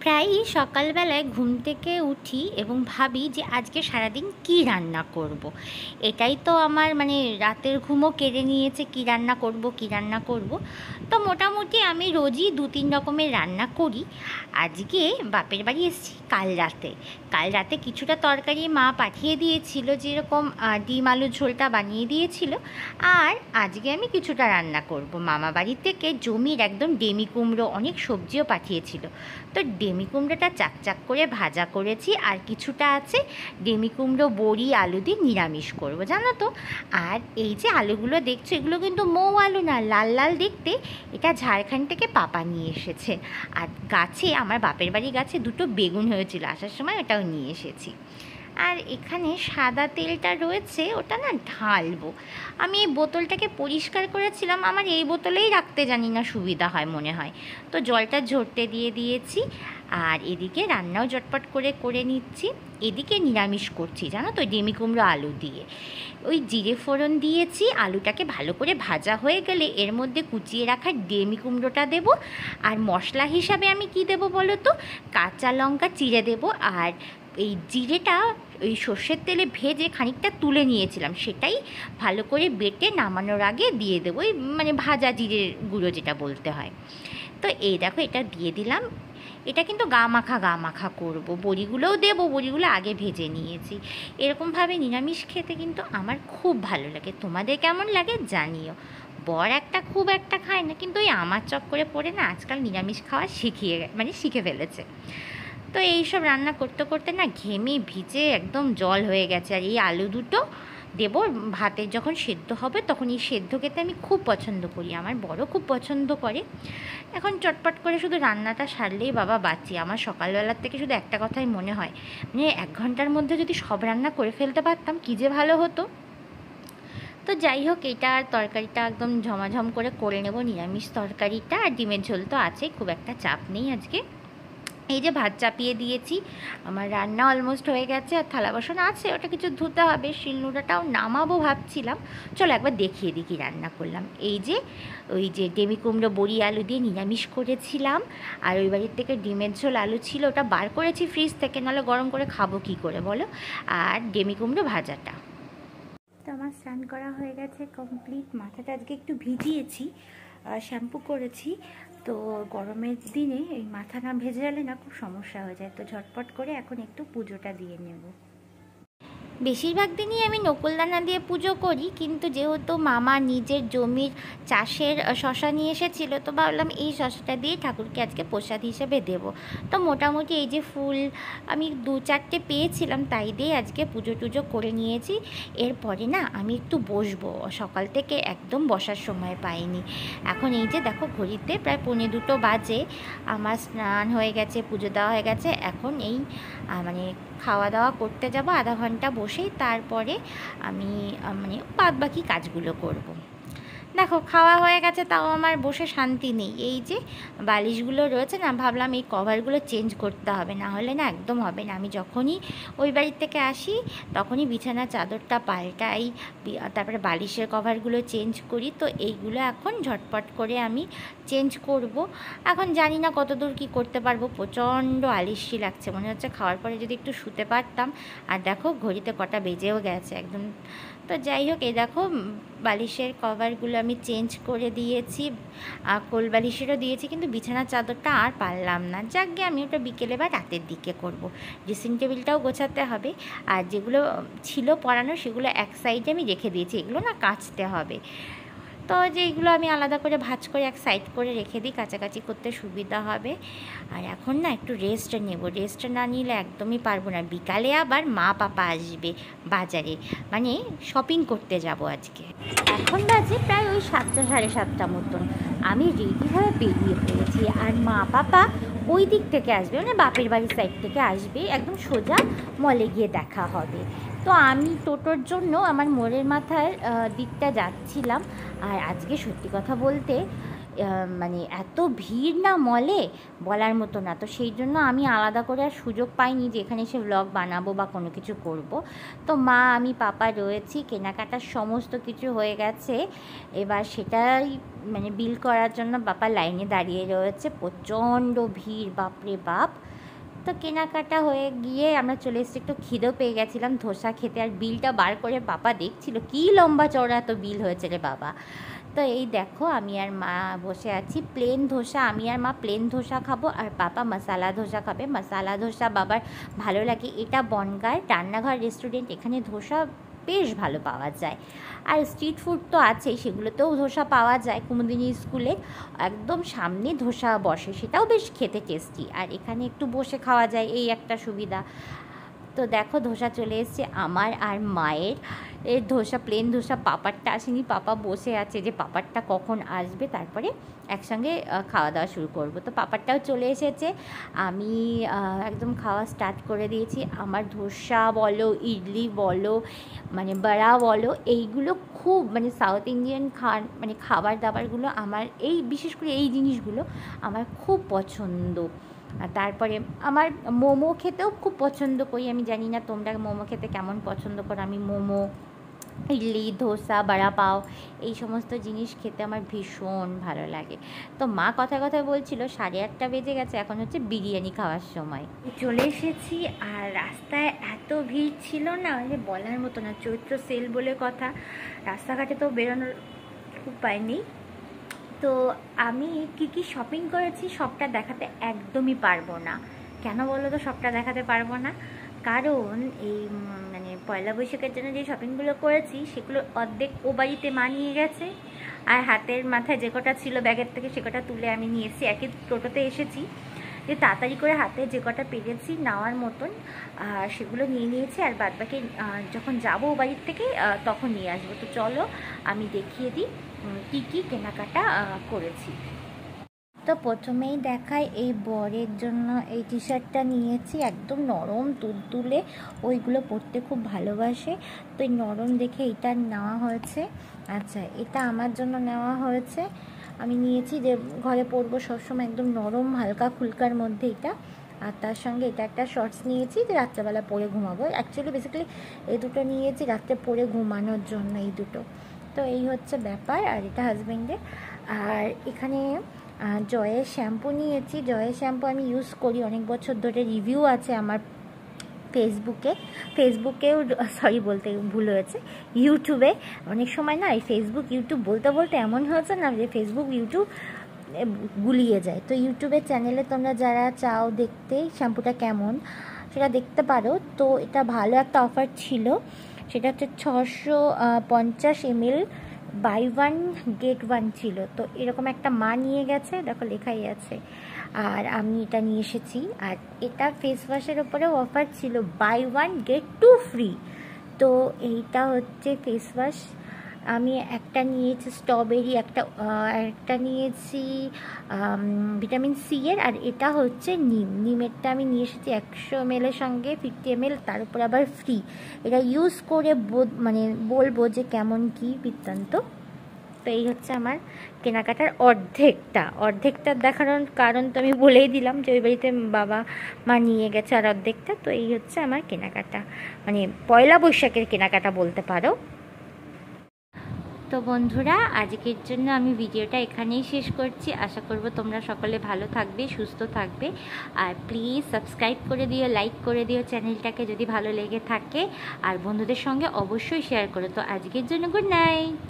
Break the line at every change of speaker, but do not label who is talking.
প্রায়ই সকালবেলায় ঘুম থেকে উঠি এবং ভাবি যে আজকে সারাদিন কী রান্না করব। এটাই তো আমার রাতের ঘুমও কেড়ে নিয়েছে, কী রান্না করব কী রান্না করব। তো মোটামুটি আমি রোজই 2-3 রকমের রান্না করি। আজকে বাপের বাড়ি এসেছি কাল রাতে কিছুটা তরকারি মা পাঠিয়ে দিয়েছিল, যেরকম ডিম আলুর ঝোলটা বানিয়ে দিয়েছিল। আর আজকে আমি কিছুটা রান্না করব। মামা বাড়ি থেকে জমির একদম ডেমি কুমড়ো, অনেক সবজিও পাঠিয়েছিল। তো ডেমি কুমড়োটা চাকচাক করে ভাজা করেছি, আর কিছুটা আছে ডেমি কুমড়ো বড়ি আলু দিয়ে নিরামিষ করব, জানো তো। আর এই যে আলুগুলো দেখছো, এগুলো কিন্তু মৌ আলু না, লাল লাল দেখতে। এটা ঝাড়খণ্ড থেকে পাপা নিয়ে এসেছে। আর গাছে, আমার বাপের বাড়ি গাছে 2টো বেগুন হয়েছিল, আসার সময় ওটাও নিয়ে এসেছি। আর এখানে সাদা তেলটা রয়েছে, ওটা না ঢালবো। আমি এই বোতলটাকে পরিষ্কার করেছিলাম, আমার এই বোতলেই রাখতে জানি না সুবিধা হয় মনে হয়, তো জলটা ঝরতে দিয়ে দিয়েছি। আর এদিকে রান্নাও চটপট করে করে নিচ্ছি। এদিকে নিরামিষ করছি, জানো তো, ডেমি কুমড়ো আলু দিয়ে। ওই জিরে ফোড়ন দিয়েছি, আলুটাকে ভালো করে ভাজা হয়ে গেলে এর মধ্যে কুচিয়ে রাখা ডেমি কুমড়োটা দেবো। আর মশলা হিসাবে আমি কি দেবো বলো তো, কাঁচা লঙ্কা চিড়ে দেবো। আর এই জিরেটা ওই সর্ষের তেলে ভেজে খানিকটা তুলে নিয়েছিলাম, সেটাই ভালো করে বেটে নামানোর আগে দিয়ে দেবো, ওই ভাজা জিরের গুঁড়ো যেটা বলতে হয়। তো এই দেখো, এটা দিয়ে দিলাম। এটা কিন্তু গা মাখা করবো। বড়িগুলোও দেবো, বড়িগুলো আগে ভেজে নিয়েছি। এরকমভাবে নিরামিষ খেতে কিন্তু আমার খুব ভালো লাগে। তোমাদের কেমন লাগে জানিও। বর খুব একটা খায় না, কিন্তু ওই আমার চক্করে পড়ে না আজকাল নিরামিষ খাওয়া শিখে ফেলেছে। তো এইসব রান্না করতে করতে না ঘেমে ভিজে একদম জল হয়ে গেছে। আর এই আলু দুটো দেবো ভাতে, যখন সেদ্ধ হবে তখন এই সেদ্ধ খেতে আমি খুব পছন্দ করি, আমার বড় খুব পছন্দ করে। এখন চটপট করে শুধু রান্নাটা সারলেই বাবা বাঁচি। আমার সকালবেলার থেকে শুধু একটা কথাই মনে হয়, 1 ঘন্টার মধ্যে যদি সব রান্না করে ফেলতে পারতাম কী যে ভালো হতো। তো যাই হোক, এটা আর তরকারিটা একদম ঝমাঝম করে করে নেব, নিরামিষ তরকারিটা। আর ডিমের ঝোল তো আছেই, খুব একটা চাপ নেই আজকে। এই যে ভাত চাপিয়ে দিয়েছি, আমার রান্না অলমোস্ট হয়ে গেছে। আর থালা বাসন আছে, ওটা কিছু ধুতে হবে, শিলনোড়াটাও নামাবো ভাবছিলাম। চলো একবার দেখিয়ে দিই কী রান্না করলাম। ওই যে ডেমি কুমড়ো বড়ি আলু দিয়ে নিরামিষ করেছিলাম। আর ওই বাড়ির থেকে ডিমের ঝোল আলু ছিল, ওটা বার করেছি ফ্রিজ থেকে, নাহলে গরম করে খাবো কী করে বলো। আর ডেমি কুমড়ো ভাজাটা। তো আমার স্নান করা হয়ে গেছে কমপ্লিট। মাথাটা আজকে একটু ভিজিয়েছি, শ্যাম্পু করেছি। তো গরমের দিনে এই মাথা না ভেজে গেলে না খুব সমস্যা হয়ে যায়। তো ঝটপট করে এখন একটু পুজোটা দিয়ে নেব। বেশিরভাগ দিনই আমি নকুলদানা দিয়ে পুজো করি, কিন্তু যেহেতু মামা নিজের জমির চাষের শশা নিয়ে এসেছিলো, তো ভাবলাম এই শশাটা দিয়ে ঠাকুরকে আজকে প্রসাদ হিসেবে দেব। তো মোটামুটি এই যে ফুল আমি 2-4টে পেয়েছিলাম, তাই দিয়ে আজকে পুজো টুজো করে নিয়েছি। এরপরে না আমি একটু বসবো, সকাল থেকে একদম বসার সময় পাইনি। এখন এই যে দেখো, ঘড়িতে প্রায় 1:45 বাজে। আমার স্নান হয়ে গেছে, পুজো দেওয়া হয়ে গেছে। এখন এই খাওয়া দাওয়া করতে যাব, আধা ঘন্টা বসেই তারপরে আমি বাদ বাকি কাজগুলো করব। দেখো, খাওয়া হয়ে গেছে, তাও আমার বসে শান্তি নেই। এই যে বালিশগুলো রয়েছে না, ভাবলাম এই কভারগুলো চেঞ্জ করতে হবে, না হলে না একদম হবে না। আমি যখনই ওই বাড়ির থেকে আসি তখনই বিছানার চাদরটা পাল্টাই, তারপরে বালিশের কভারগুলো চেঞ্জ করি। তো এইগুলো এখন ঝটপট করে আমি চেঞ্জ করব। এখন জানি না কতদূর কী করতে পারবো, প্রচণ্ড আলিস্যি লাগছে, মনে হচ্ছে খাওয়ার পরে যদি একটু শুতে পারতাম। আর দেখো ঘড়িতে কটা বেজেও গেছে একদম। তো যাই হোক, এই দেখো বালিশের কভারগুলো আমি চেঞ্জ করে দিয়েছি, কোল বালিশেরও দিয়েছি, কিন্তু বিছানার চাদরটা আর পারলাম না। যাকগে, আমি ওটা বিকেলে বা রাতের দিকে করব। ড্রেসিং টেবিলটাও গোছাতে হবে। আর যেগুলো ছিল পরানো সেগুলো এক সাইডে আমি রেখে দিয়েছি, এগুলো না কাচতে হবে। তো যেইগুলো আমি আলাদা করে ভাঁজ করে এক সাইড করে রেখে দিই, কাছাকাছি করতে সুবিধা হবে। আর এখন না একটু রেস্ট নেব, রেস্ট না নিলে একদমই পারবো না। বিকালে আবার মা পাপা আসবে বাজারে, শপিং করতে যাব আজকে। এখন বাজে প্রায় ওই 7টা 7:30 মতন। আমি রেডি হয়ে বেরিয়ে পড়েছি। আর মা পাপা ওই দিক থেকে আসবে, বাপের বাড়ির সাইড থেকে আসবে, একদম সোজা মলে গিয়ে দেখা হবে। তো আমি টোটোর জন্য আমার মোড়ের মাথার দিকটা যাচ্ছিলাম। আর আজকে সত্যি কথা বলতে মানে এত ভিড় না মলে বলার মতো না। তো সেই জন্য আমি আলাদা করে আর সুযোগ পাইনি যে এখানে এসে ব্লগ বানাবো বা কোনো কিছু করব। তো মা, আমি, পাপা রয়েছি, কেনাকাটার সমস্ত কিছু হয়ে গেছে। এবার সেটাই মানে বিল করার জন্য পাপা লাইনে দাঁড়িয়ে রয়েছে, প্রচণ্ড ভিড়, বাপরে বাপ। তো কেনাকাটা হয়ে গিয়ে আমরা চলে এসেছি, একটু খিদেও পেয়ে গেছিলাম ধোসা খেতে। আর বিলটা বার করে পাপা দেখছিল, কী লম্বা চওড়া তো বিল হয়েছে রে বাবা। তো এই দেখো, আমি আর মা বসে আছি প্লেন ধোসা, আমি আর মা প্লেন ধোসা খাবো, আর পাপা মশালা ধোসা খাবে। মশালা ধোসা বাবার ভালো লাগে। এটা বনগাঁর রান্নাঘর রেস্টুরেন্ট, এখানে ধোসা বেশ ভালো পাওয়া যায়। আর স্ট্রিট ফুড তো আছেই, সেগুলোতেও ধোসা পাওয়া যায়। কুমুদিনী স্কুলে একদম সামনে ধোসা বসে, সেটাও বেশ খেতে টেস্টি। আর এখানে একটু বসে খাওয়া যায়, এই একটা সুবিধা। তো দেখো ধোসা চলে এসছে আমার আর মায়ের। এর ধোসা, প্লেন ধোসা, পাপারটা আসেনি, পাপা বসে আছে যে পাপারটা কখন আসবে, তারপরে একসঙ্গে খাওয়া দাওয়া শুরু করব। তো পাপারটাও চলে এসেছে, আমি একদম খাওয়া স্টার্ট করে দিয়েছি। আমার ধোসা বলো, ইডলি বলো, মানে বড়া বলো, এইগুলো খুব মানে সাউথ ইন্ডিয়ান মানে খাবার দাবারগুলো আমার, এই বিশেষ করে এই জিনিসগুলো আমার খুব পছন্দ। আর তারপরে আমার মোমো খেতেও খুব পছন্দ করি। আমি জানি না তোমরা মোমো খেতে কেমন পছন্দ করো। আমি মোমো, ইডলি, ধোসা, বড়া পাও, এই সমস্ত জিনিস খেতে আমার ভীষণ ভালো লাগে। তো মা কথায় কথায় বলছিল 8:30 বেজে গেছে, এখন হচ্ছে বিরিয়ানি খাওয়ার সময়। চলে এসেছি, আর রাস্তায় এত ভিড় ছিল না যে বলার মতো না। চৈত্র সেল বলে কথা, রাস্তাঘাটে তো বেরোনোর উপায় নেই। তো আমি কি শপিং করেছি সবটা দেখাতে একদমই পারবো না। কেন বলো তো সবটা দেখাতে পারবো না? কারণ এই মানে পয়লা বৈশাখের জন্য যে শপিংগুলো করেছি সেগুলো অর্ধেক ও বাড়িতে মা নিয়ে গেছে, আর হাতের মাথায় যে কটা ছিল ব্যাগের থেকে সে কটা তুলে আমি নিয়েছি। একই টোটোতে এসেছি, যে তাড়াতাড়ি করে হাতে যে কটা পেরেছি নেওয়ার মতন সেগুলো নিয়ে নিয়েছি। আর বাদবাকি যখন যাবো ও বাড়ির থেকে তখন নিয়ে আসবো। তো চলো আমি দেখিয়ে দিই কী কেনাকাটা করেছি। তো প্রথমেই দেখাই, এই বরের জন্য এই টি শার্টটা নিয়েছি, একদম নরম তুলতুলে, ওইগুলো পরতে খুব ভালোবাসে। তো এই নরম দেখে এটা নেওয়া হয়েছে। আচ্ছা, এটা আমার জন্য নেওয়া হয়েছে, আমি নিয়েছি যে ঘরে পরবো সবসময়, একদম নরম হালকা ফুলকার মধ্যে এটা। আর তার সঙ্গে এটা একটা শর্টস নিয়েছি যে রাত্রেবেলা পরে ঘুমাবো। অ্যাকচুয়ালি বেসিক্যালি এই দুটো নিয়েছি রাত্রে পরে ঘুমানোর জন্য, এই দুটো। তো এই হচ্ছে ব্যাপার। আর এটা হাজব্যান্ডের। আর এখানে জয়ের শ্যাম্পু নিয়েছি। জয়ের শ্যাম্পু আমি ইউজ করি অনেক বছর ধরে, রিভিউ আছে আমার ফেসবুকেও, সরি বলতে ভুল হয়েছে, ইউটিউবে। অনেক সময় না এই ফেসবুক ইউটিউব বলতে বলতে এমন হয়েছে না যে ফেসবুক ইউটিউব গুলিয়ে যায়। তো ইউটিউবের চ্যানেলে তোমরা যারা চাও দেখতে শ্যাম্পুটা কেমন, সেটা দেখতে পারো। তো এটা ভালো একটা অফার ছিল, সেটা হচ্ছে 650 ml বাই 1 get 1 ছিল। তো এরকম একটা মা নিয়ে গেছে, দেখো লেখাই আছে, আর আমি এটা নিয়ে এসেছি। আর এটা ফেস ওয়াশের ওপরেও অফার ছিল, বাই 1 get 2 ফ্রি। তো এইটা হচ্ছে ফেস ওয়াশ, আমি একটা নিয়েছি স্ট্রবেরি, একটা নিয়েছি ভিটামিন সি এর, আর এটা হচ্ছে নিমেরটা আমি নিয়ে এসেছি 100 ml এর সঙ্গে 50 ml, তার উপর আবার ফ্রি। এটা ইউজ করে মানে বলবো যে কেমন কি বৃত্তান্ত। তো এই হচ্ছে আমার কেনাকাটার অর্ধেকটা দেখানোর কারণ তো আমি বলেই দিলাম যে ওই বাড়িতে বাবা মা নিয়ে গেছে, আর অর্ধেকটা। তো এই হচ্ছে আমার কেনাকাটা, মানে পয়লা বৈশাখের কেনাকাটা বলতে পারো। তো বন্ধুরা, আজকের জন্য আমি ভিডিওটা এখানেই শেষ করছি। আশা করব তোমরা সকলে ভালো থাকবে, সুস্থ থাকবে। আর প্লিজ সাবস্ক্রাইব করে দিও, লাইক করে দিও চ্যানেলটাকে যদি ভালো লেগে থাকে, আর বন্ধুদের সঙ্গে অবশ্যই শেয়ার করো। তো আজকের জন্য গুড নাইট।